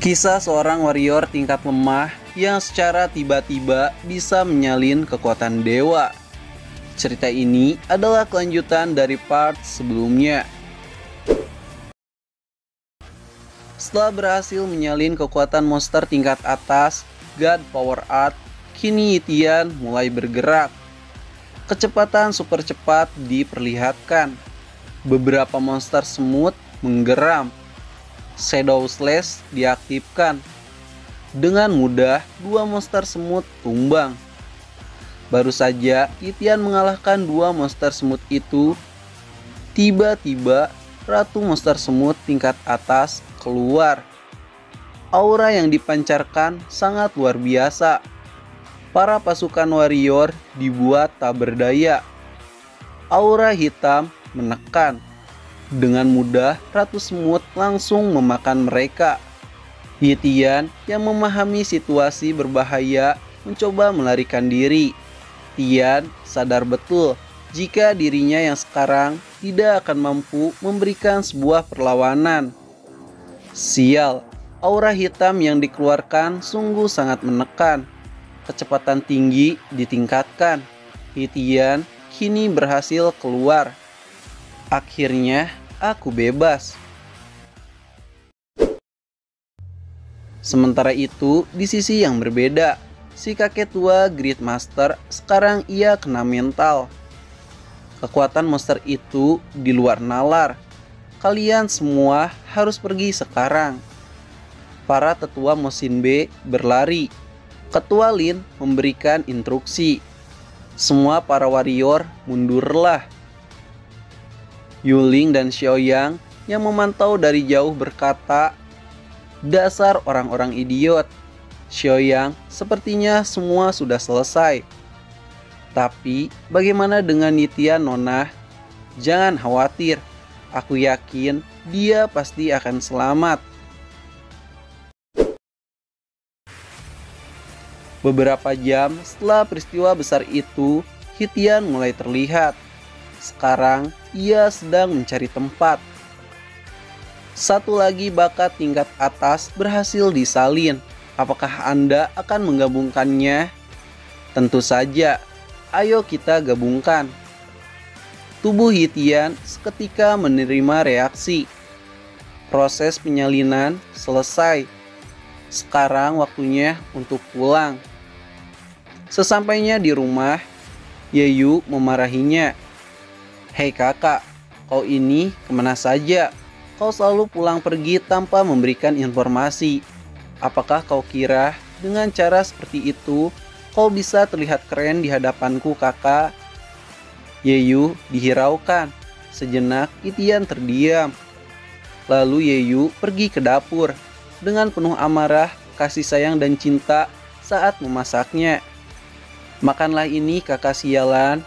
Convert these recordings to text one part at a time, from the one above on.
Kisah seorang warrior tingkat lemah yang secara tiba-tiba bisa menyalin kekuatan dewa. Cerita ini adalah kelanjutan dari part sebelumnya. Setelah berhasil menyalin kekuatan monster tingkat atas, God Power Art, kini Yitian mulai bergerak. Kecepatan super cepat diperlihatkan. Beberapa monster semut menggeram. Shadow Slash diaktifkan. Dengan mudah, dua monster semut tumbang. Baru saja Yitian mengalahkan dua monster semut itu, tiba-tiba Ratu Monster Semut tingkat atas keluar. Aura yang dipancarkan sangat luar biasa. Para pasukan warrior dibuat tak berdaya. Aura hitam menekan. Dengan mudah Ratu Semut langsung memakan mereka. Yitian yang memahami situasi berbahaya mencoba melarikan diri. Tian sadar betul jika dirinya yang sekarang tidak akan mampu memberikan sebuah perlawanan. Sial, aura hitam yang dikeluarkan sungguh sangat menekan. Kecepatan tinggi ditingkatkan. Yitian kini berhasil keluar. Akhirnya aku bebas. Sementara itu, di sisi yang berbeda, si kakek tua Great Master sekarang ia kena mental. Kekuatan monster itu di luar nalar. Kalian semua harus pergi sekarang. Para tetua Mosin B berlari. Ketua Lin memberikan instruksi. Semua para warrior mundurlah. Yuling dan Xiaoyang yang memantau dari jauh berkata, "Dasar orang-orang idiot. Xiaoyang, sepertinya semua sudah selesai. Tapi bagaimana dengan Yitian, Nona? Jangan khawatir, aku yakin dia pasti akan selamat." Beberapa jam setelah peristiwa besar itu, Yitian mulai terlihat. Sekarang ia sedang mencari tempat. Satu lagi bakat tingkat atas berhasil disalin. Apakah Anda akan menggabungkannya? Tentu saja. Ayo kita gabungkan. Tubuh Yitian seketika menerima reaksi. Proses penyalinan selesai. Sekarang waktunya untuk pulang. Sesampainya di rumah, Yeyu memarahinya. "Hei kakak, kau ini kemana saja? Kau selalu pulang pergi tanpa memberikan informasi. Apakah kau kira dengan cara seperti itu kau bisa terlihat keren di hadapanku, kakak?" Yeyu dihiraukan. Sejenak Yitian terdiam. Lalu Yeyu pergi ke dapur dengan penuh amarah, kasih sayang dan cinta saat memasaknya. "Makanlah ini, kakak sialan."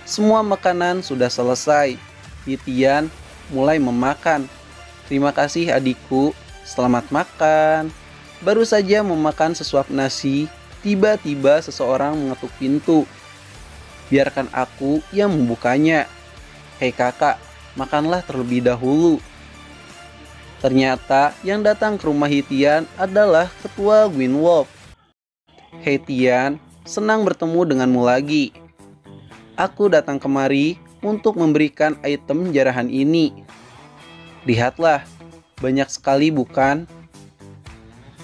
Semua makanan sudah selesai. Yitian mulai memakan. "Terima kasih adikku, selamat makan." Baru saja memakan sesuap nasi, tiba-tiba seseorang mengetuk pintu. "Biarkan aku yang membukanya." "Hei kakak, makanlah terlebih dahulu." Ternyata yang datang ke rumah Yitian adalah ketua Gwynwolf. "Hei Tian, senang bertemu denganmu lagi. Aku datang kemari untuk memberikan item jarahan ini. Lihatlah, banyak sekali bukan?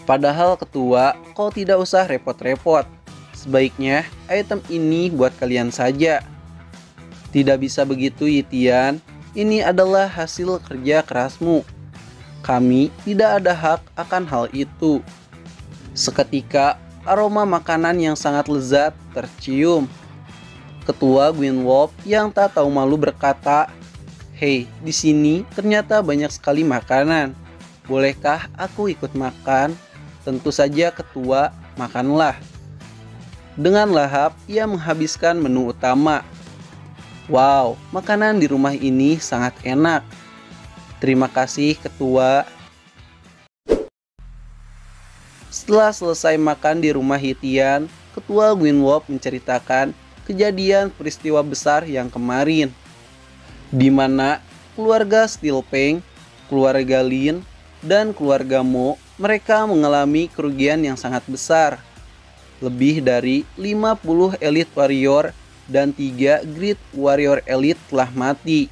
Padahal ketua, kau tidak usah repot-repot. Sebaiknya item ini buat kalian saja." "Tidak bisa begitu Yitian, ini adalah hasil kerja kerasmu. Kami tidak ada hak akan hal itu." Seketika aroma makanan yang sangat lezat tercium. Ketua Gwynwolf yang tak tahu malu berkata, "Hei, di sini ternyata banyak sekali makanan. Bolehkah aku ikut makan?" "Tentu saja ketua, makanlah." Dengan lahap ia menghabiskan menu utama. "Wow, makanan di rumah ini sangat enak. Terima kasih ketua." Setelah selesai makan di rumah Yitian, ketua Gwynwolf menceritakan kejadian peristiwa besar yang kemarin, di mana keluarga Steelpang, keluarga Lin, dan keluarga Mo mereka mengalami kerugian yang sangat besar. Lebih dari 50 Elite Warrior dan 3 Great Warrior Elite telah mati.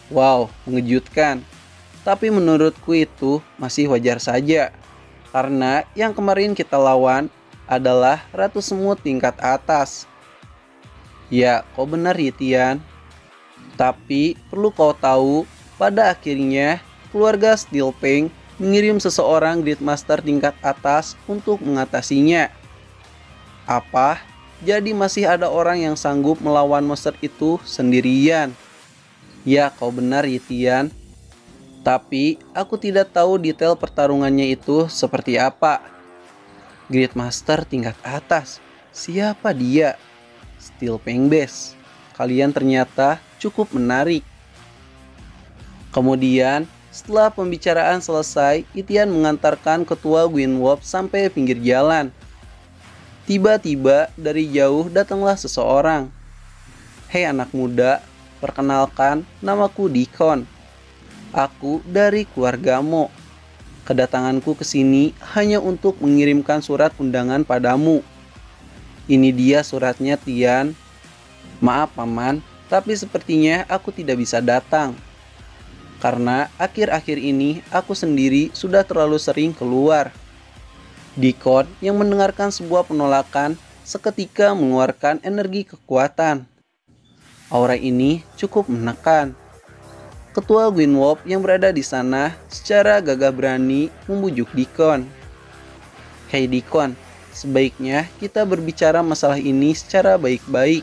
Wow, mengejutkan. Tapi menurutku itu masih wajar saja. Karena yang kemarin kita lawan adalah Ratu Semut tingkat atas. Ya, kau benar Yitian. Tapi perlu kau tahu, pada akhirnya keluarga Steelpunk mengirim seseorang Gridmaster tingkat atas untuk mengatasinya. Apa? Jadi masih ada orang yang sanggup melawan monster itu sendirian? Ya, kau benar Yitian. Tapi aku tidak tahu detail pertarungannya itu seperti apa. Gridmaster tingkat atas? Siapa dia? Steelpunk Base. Kalian ternyata cukup menarik. Kemudian, setelah pembicaraan selesai, Yitian mengantarkan ketua Gwynwolf sampai pinggir jalan. Tiba-tiba dari jauh datanglah seseorang. Hei anak muda, perkenalkan namaku Deacon. Aku dari keluarga Mo. Kedatanganku ke sini hanya untuk mengirimkan surat undangan padamu. Ini dia suratnya Tian. Maaf paman, tapi sepertinya aku tidak bisa datang. Karena akhir-akhir ini aku sendiri sudah terlalu sering keluar. Deacon yang mendengarkan sebuah penolakan seketika mengeluarkan energi kekuatan. Aura ini cukup menekan. Ketua Gwynwolf yang berada di sana secara gagah berani membujuk Deacon. Hei Deacon, sebaiknya kita berbicara masalah ini secara baik-baik.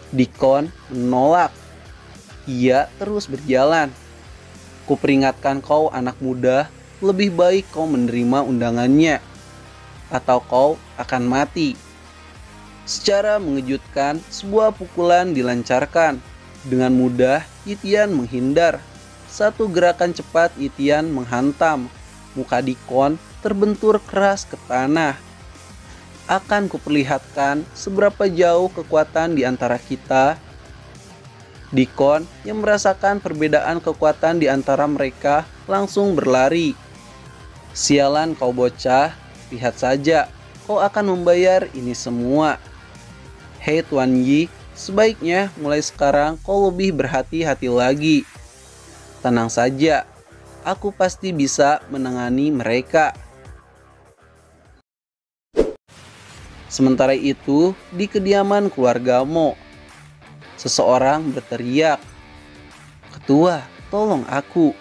Deacon menolak. Ia terus berjalan. Kuperingatkan kau anak muda, lebih baik kau menerima undangannya, atau kau akan mati. Secara mengejutkan, sebuah pukulan dilancarkan. Dengan mudah, Yitian menghindar. Satu gerakan cepat Yitian menghantam. Muka Deacon terbentur keras ke tanah. Akan kuperlihatkan seberapa jauh kekuatan di antara kita. Deacon yang merasakan perbedaan kekuatan di antara mereka langsung berlari. Sialan kau bocah, lihat saja, kau akan membayar ini semua. Hei Tuan Yi, sebaiknya mulai sekarang kau lebih berhati-hati lagi. Tenang saja, aku pasti bisa menangani mereka. Sementara itu, di kediaman keluarga Mo, seseorang berteriak, "Ketua, tolong aku.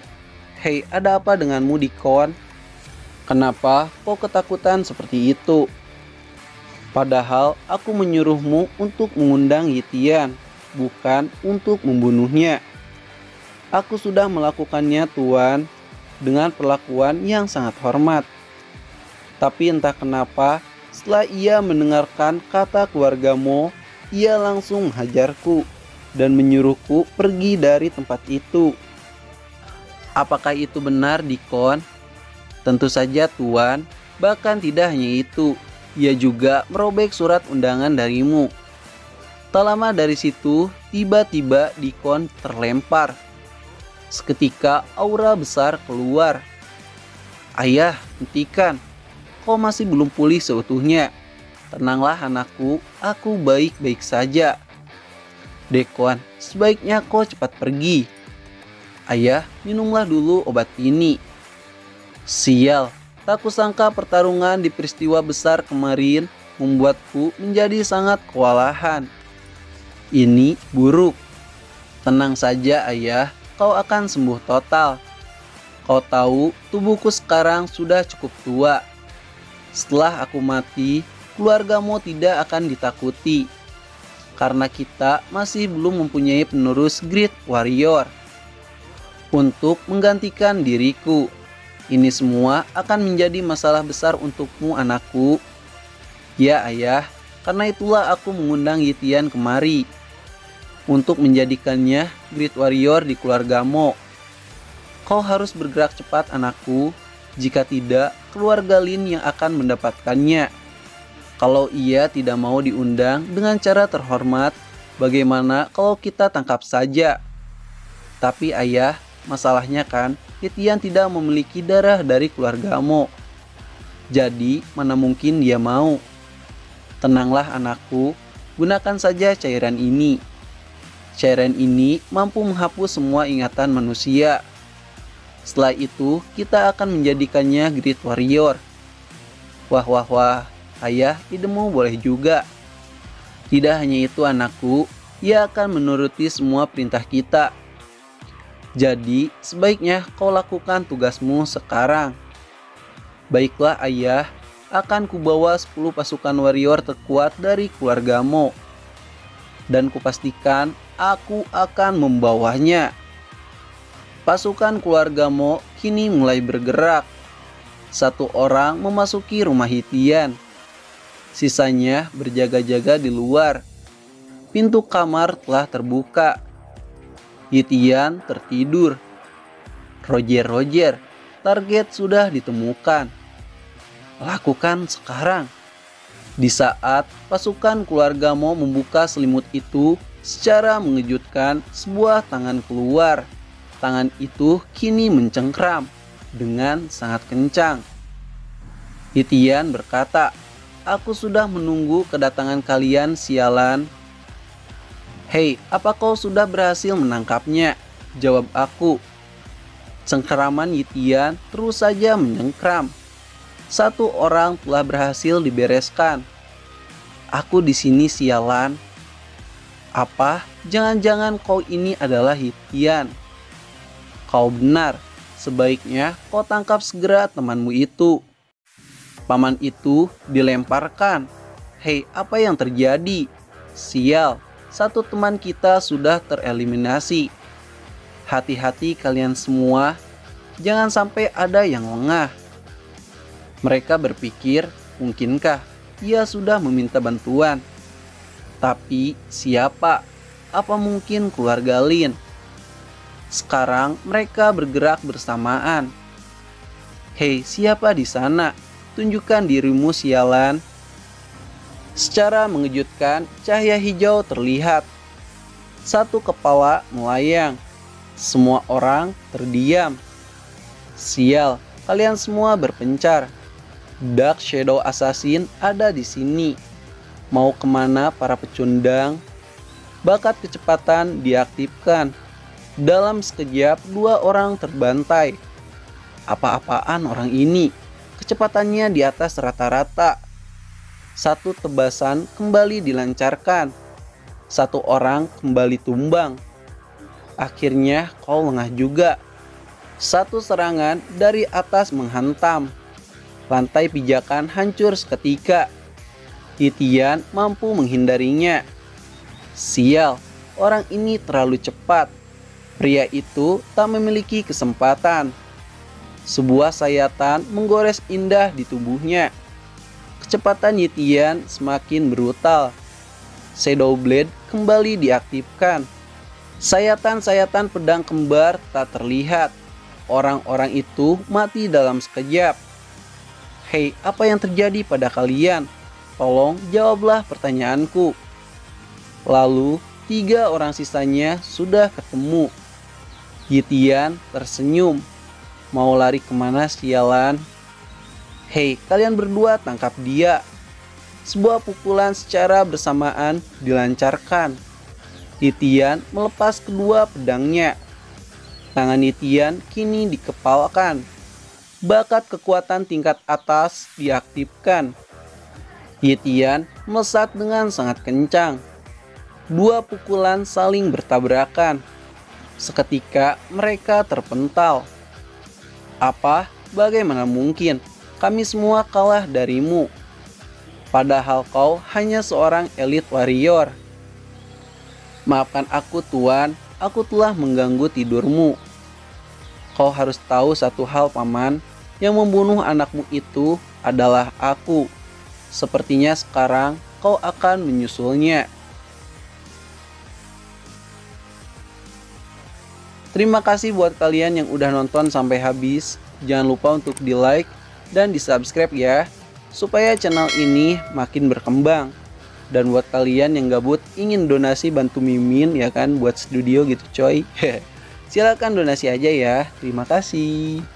Hei, ada apa denganmu Deacon? Kenapa kau ketakutan seperti itu? Padahal aku menyuruhmu untuk mengundang Yitian, bukan untuk membunuhnya. Aku sudah melakukannya Tuan, dengan perlakuan yang sangat hormat. Tapi entah kenapa, setelah ia mendengarkan kata keluarga Mo, ia langsung menghajarku dan menyuruhku pergi dari tempat itu." Apakah itu benar Deacon? Tentu saja Tuan, bahkan tidak hanya itu, ia juga merobek surat undangan darimu. Tak lama dari situ, tiba-tiba Deacon terlempar. Seketika aura besar keluar. "Ayah, hentikan. Kau masih belum pulih seutuhnya. Tenanglah anakku, aku baik-baik saja. Deacon, sebaiknya kau cepat pergi. Ayah, minumlah dulu obat ini." Sial, tak kusangka pertarungan di peristiwa besar kemarin membuatku menjadi sangat kewalahan. Ini buruk. Tenang saja ayah, kau akan sembuh total. Kau tahu tubuhku sekarang sudah cukup tua. Setelah aku mati, keluargamu tidak akan ditakuti. Karena kita masih belum mempunyai penerus Great Warrior untuk menggantikan diriku. Ini semua akan menjadi masalah besar untukmu anakku. Ya ayah, karena itulah aku mengundang Yitian kemari. Untuk menjadikannya Great Warrior di keluarga Mo. Kau harus bergerak cepat anakku. Jika tidak, keluarga Lin yang akan mendapatkannya. Kalau ia tidak mau diundang dengan cara terhormat, bagaimana kalau kita tangkap saja? Tapi ayah, masalahnya kan, Hitian tidak memiliki darah dari keluarga Mo. Jadi, mana mungkin dia mau? Tenanglah anakku, gunakan saja cairan ini. Cairan ini mampu menghapus semua ingatan manusia. Setelah itu, kita akan menjadikannya Great Warrior. Wah wah wah, ayah, idemu boleh juga. Tidak hanya itu anakku, ia akan menuruti semua perintah kita. Jadi, sebaiknya kau lakukan tugasmu sekarang. Baiklah ayah, akan kubawa 10 pasukan warrior terkuat dari keluarga Mo. Dan kupastikan aku akan membawanya. Pasukan keluarga Mo kini mulai bergerak. Satu orang memasuki rumah Hitian. Sisanya berjaga-jaga di luar. Pintu kamar telah terbuka. Hitian tertidur. Roger, target sudah ditemukan. Lakukan sekarang. Di saat pasukan keluarga Mo membuka selimut itu, secara mengejutkan sebuah tangan keluar. Tangan itu kini mencengkram dengan sangat kencang. Hitian berkata, "Aku sudah menunggu kedatangan kalian, sialan." "Hei, apa kau sudah berhasil menangkapnya?" jawab aku. Cengkeraman Hitian terus saja menyengkram. Satu orang telah berhasil dibereskan. "Aku di sini, sialan." "Apa? Jangan-jangan kau ini adalah Hitian?" "Kau benar. Sebaiknya kau tangkap segera temanmu itu." Paman itu dilemparkan. "Hei, apa yang terjadi?" "Sial, satu teman kita sudah tereliminasi. Hati-hati kalian semua, jangan sampai ada yang lengah." Mereka berpikir, mungkinkah ia sudah meminta bantuan? Tapi siapa? Apa mungkin keluarga Lin? Sekarang mereka bergerak bersamaan. "Hei, siapa di sana? Tunjukkan dirimu, sialan." Secara mengejutkan, cahaya hijau terlihat. Satu kepala melayang. Semua orang terdiam. "Sial, kalian semua berpencar. Dark Shadow Assassin ada di sini. Mau kemana para pecundang?" Bakat kecepatan diaktifkan. Dalam sekejap, 2 orang terbantai. Apa-apaan orang ini? Kecepatannya di atas rata-rata. Satu tebasan kembali dilancarkan. Satu orang kembali tumbang. Akhirnya kau lengah juga. Satu serangan dari atas menghantam. Lantai pijakan hancur seketika. Hitian mampu menghindarinya. Sial, orang ini terlalu cepat. Pria itu tak memiliki kesempatan. Sebuah sayatan menggores indah di tubuhnya. Kecepatan Hitian semakin brutal. Shadow Blade kembali diaktifkan. Sayatan-sayatan pedang kembar tak terlihat. Orang-orang itu mati dalam sekejap. "Hei, apa yang terjadi pada kalian? Tolong jawablah pertanyaanku." Lalu 3 orang sisanya sudah ketemu. Hitian tersenyum. "Mau lari kemana, sialan?" "Hei, kalian berdua tangkap dia." Sebuah pukulan secara bersamaan dilancarkan. Hitian melepas kedua pedangnya. Tangan Hitian kini dikepalkan. Bakat kekuatan tingkat atas diaktifkan. Hitian melesat dengan sangat kencang. 2 pukulan saling bertabrakan. Seketika mereka terpental. "Apa? Bagaimana mungkin? Kami semua kalah darimu. Padahal kau hanya seorang elit warrior." "Maafkan aku, Tuan. Aku telah mengganggu tidurmu." "Kau harus tahu satu hal, Paman. Yang membunuh anakmu itu adalah aku. Sepertinya sekarang kau akan menyusulnya." Terima kasih buat kalian yang udah nonton sampai habis. Jangan lupa untuk di like dan di subscribe ya, supaya channel ini makin berkembang. Dan buat kalian yang gabut ingin donasi bantu Mimin ya kan buat studio gitu coy. Silakan donasi aja ya. Terima kasih.